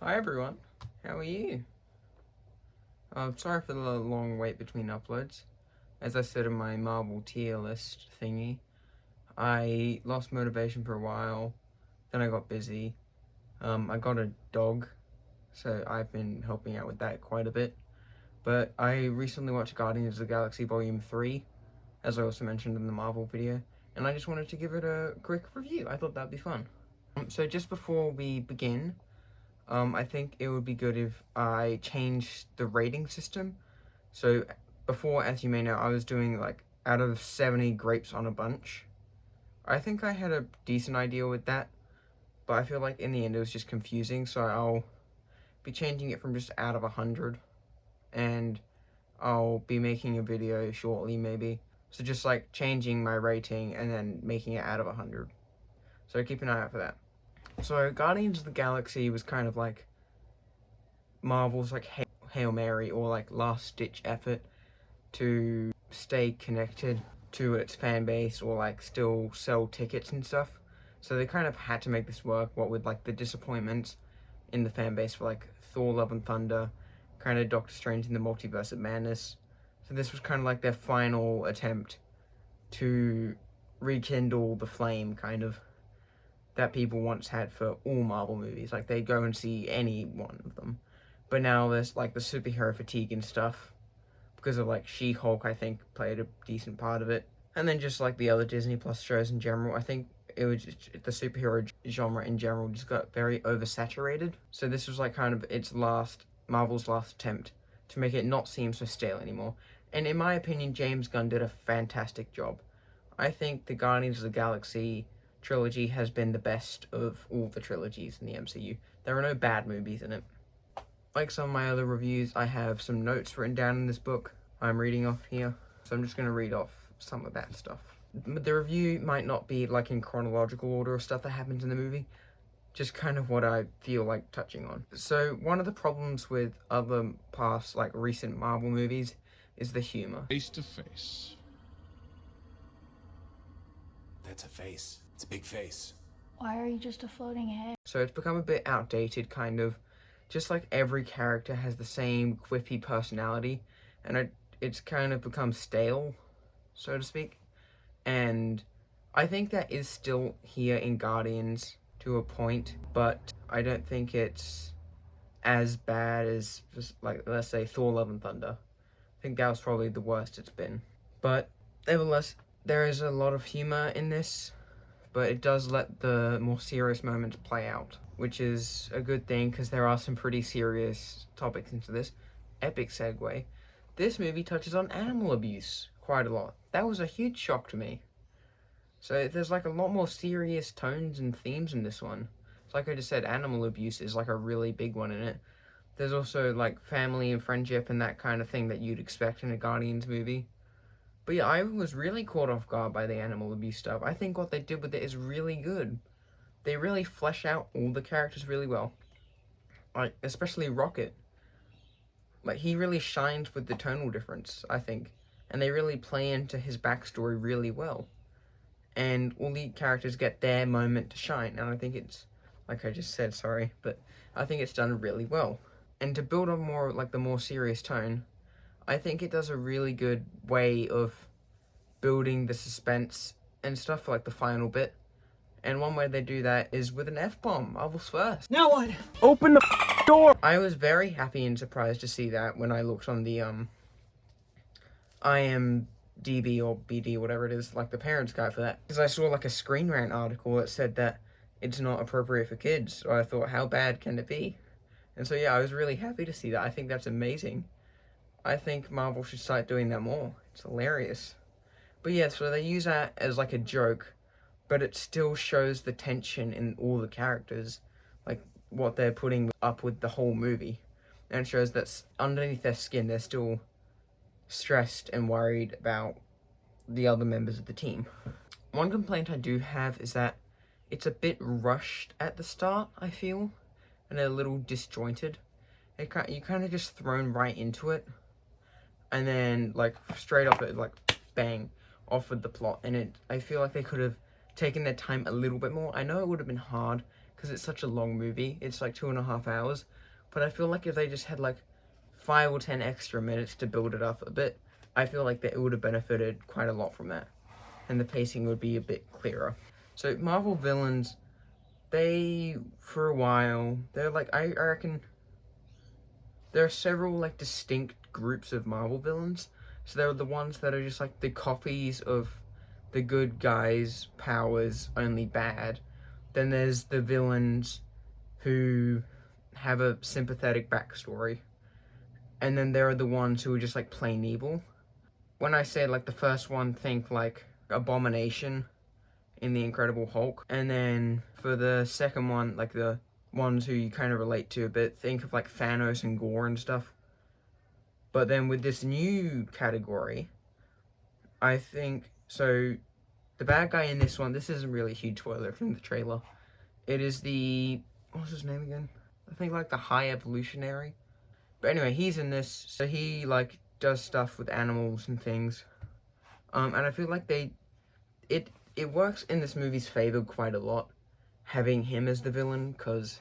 Hi everyone, how are you? Sorry for the long wait between uploads. As I said in my Marvel tier list thingy, I lost motivation for a while, then I got busy. I got a dog, so I've been helping out with that quite a bit. But I recently watched Guardians of the Galaxy Volume 3, as I also mentioned in the Marvel video, and I just wanted to give it a quick review. I thought that'd be fun. So just before we begin, I think it would be good if I changed the rating system. So before, as you may know, I was doing like out of 70 grapes on a bunch. I think I had a decent idea with that, but I feel like in the end it was just confusing, so I'll be changing it from just out of 100, and I'll be making a video shortly maybe. So just like changing my rating and then making it out of 100. So keep an eye out for that. So Guardians of the Galaxy was kind of like Marvel's like Hail Mary or like last ditch effort to stay connected to its fan base or like still sell tickets and stuff. So they kind of had to make this work, what with like the disappointments in the fan base for like Thor Love and Thunder, kind of Doctor Strange in the Multiverse of Madness. So this was kind of like their final attempt to rekindle the flame kind of that people once had for all Marvel movies. Like they'd go and see any one of them. But now there's like the superhero fatigue and stuff because of like She-Hulk, I think, played a decent part of it. And then just like the other Disney Plus shows in general, I think it was just, the superhero genre in general just got very oversaturated. So this was like kind of Marvel's last attempt to make it not seem so stale anymore. And in my opinion, James Gunn did a fantastic job. I think the Guardians of the Galaxy trilogy has been the best of all the trilogies in the MCU. There are no bad movies in it. Like some of my other reviews, I have some notes written down in this book I'm reading off here. So I'm just going to read off some of that stuff. The review might not be like in chronological order of stuff that happens in the movie, just kind of what I feel like touching on. So one of the problems with other past, like recent Marvel movies, is the humor. Face to face. That's a face. It's a big face. Why are you just a floating head? So it's become a bit outdated, kind of. Just like every character has the same quippy personality, and it's kind of become stale, so to speak. And I think that is still here in Guardians to a point, but I don't think it's as bad as, just like, let's say Thor Love and Thunder. I think that was probably the worst it's been. But nevertheless, there is a lot of humor in this, but it does let the more serious moments play out, which is a good thing because there are some pretty serious topics into this. Epic segue. This movie touches on animal abuse quite a lot. That was a huge shock to me. So there's like a lot more serious tones and themes in this one. So like I just said, animal abuse is like a really big one in it. There's also like family and friendship and that kind of thing that you'd expect in a Guardians movie. But yeah, I was really caught off guard by the animal abuse stuff. I think what they did with it is really good. They really flesh out all the characters really well. Like, especially Rocket. Like, he really shines with the tonal difference, I think. And they really play into his backstory really well. And all the characters get their moment to shine. And I think it's, like I just said, sorry, but I think it's done really well. And to build on more, like, the more serious tone, I think it does a really good way of building the suspense and stuff for like the final bit. And one way they do that is with an F-bomb, Marvel's first. Now what? Open the door! I was very happy and surprised to see that when I looked on the IMDb or BD, whatever it is, like the parents guide for that. Because I saw like a Screen Rant article that said that it's not appropriate for kids. So I thought, how bad can it be? And so yeah, I was really happy to see that. I think that's amazing. I think Marvel should start doing that more. It's hilarious. But yeah, so they use that as like a joke, but it still shows the tension in all the characters, like what they're putting up with the whole movie. And it shows that underneath their skin, they're still stressed and worried about the other members of the team. One complaint I do have is that it's a bit rushed at the start, I feel, and a little disjointed. You kind of just thrown right into it. And then, like, straight off it, like, bang, off with the plot. And I feel like they could have taken their time a little bit more. I know it would have been hard, because it's such a long movie. It's like 2.5 hours. But I feel like if they just had like 5 or 10 extra minutes to build it up a bit, I feel like that it would have benefited quite a lot from that. And the pacing would be a bit clearer. So Marvel villains, they, for a while, they're like, I reckon, there are several like distinct groups of Marvel villains. So there are the ones that are just like the copies of the good guys' powers, only bad. Then there's the villains who have a sympathetic backstory. And then there are the ones who are just like plain evil. When I say like the first one, think like Abomination in The Incredible Hulk. And then for the second one, like the ones who you kind of relate to a bit, think of like Thanos and Gore and stuff. But then with this new category, I think, so the bad guy in this one, this isn't really a huge spoiler from the trailer. It is the, what's his name again? I think like the High Evolutionary. But anyway, he's in this, so he like does stuff with animals and things. And I feel like it works in this movie's favor quite a lot, having him as the villain, because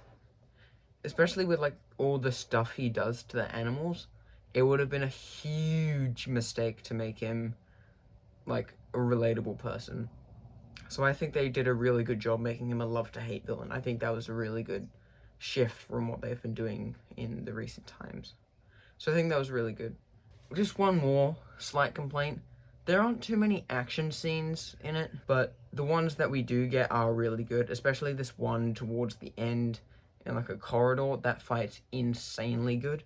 especially with like all the stuff he does to the animals, it would have been a huge mistake to make him like a relatable person. So I think they did a really good job making him a love-to-hate villain. I think that was a really good shift from what they've been doing in the recent times. So I think that was really good. Just one more slight complaint. There aren't too many action scenes in it, but the ones that we do get are really good, especially this one towards the end in like a corridor. That fight's insanely good.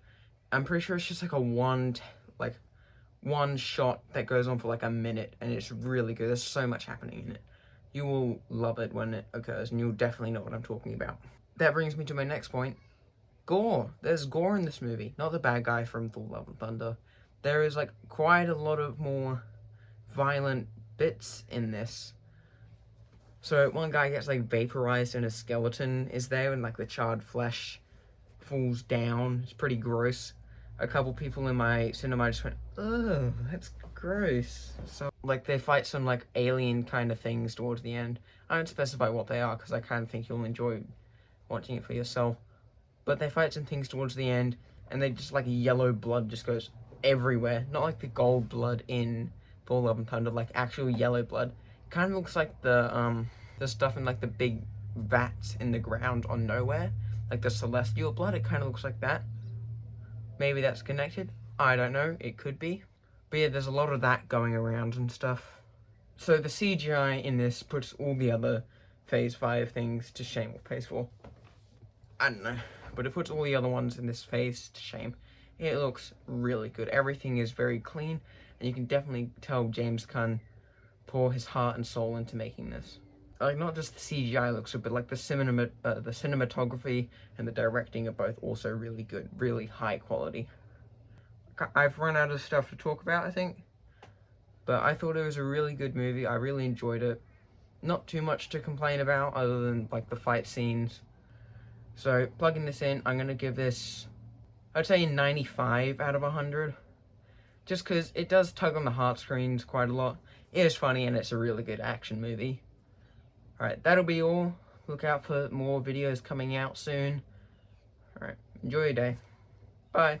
I'm pretty sure it's just like a one shot that goes on for like a minute, and it's really good. There's so much happening in it. You will love it when it occurs, and you'll definitely know what I'm talking about. That brings me to my next point. Gore. There's gore in this movie. Not the bad guy from Thor: Love and Thunder. There is like quite a lot of more violent bits in this. So one guy gets like vaporized and his skeleton is there, and like the charred flesh falls down. It's pretty gross. A couple people in my cinema just went, "Ugh, that's gross." So like they fight some like alien kind of things towards the end. I don't specify what they are because I kind of think you'll enjoy watching it for yourself. But they fight some things towards the end, and they just like yellow blood just goes everywhere. Not like the gold blood in Thor: Love and Thunder, like actual yellow blood. Kind of looks like the stuff in like the big vats in the ground on Nowhere, like the celestial blood. It kind of looks like that. Maybe that's connected. I don't know. It could be. But yeah, there's a lot of that going around and stuff. So the CGI in this puts all the other Phase 5 things to shame. Or Phase 4. I don't know. But it puts all the other ones in this phase to shame. It looks really good. Everything is very clean. And you can definitely tell James Gunn pour his heart and soul into making this. Like, not just the CGI looks good, but like the cinematography and the directing are both also really good. Really high quality. I've run out of stuff to talk about, I think. But I thought it was a really good movie. I really enjoyed it. Not too much to complain about other than like the fight scenes. So plugging this in, I'm going to give this, I'd say 95 out of 100. Just because it does tug on the heartstrings quite a lot. It is funny and it's a really good action movie. Alright, that'll be all. Look out for more videos coming out soon. Alright, enjoy your day. Bye.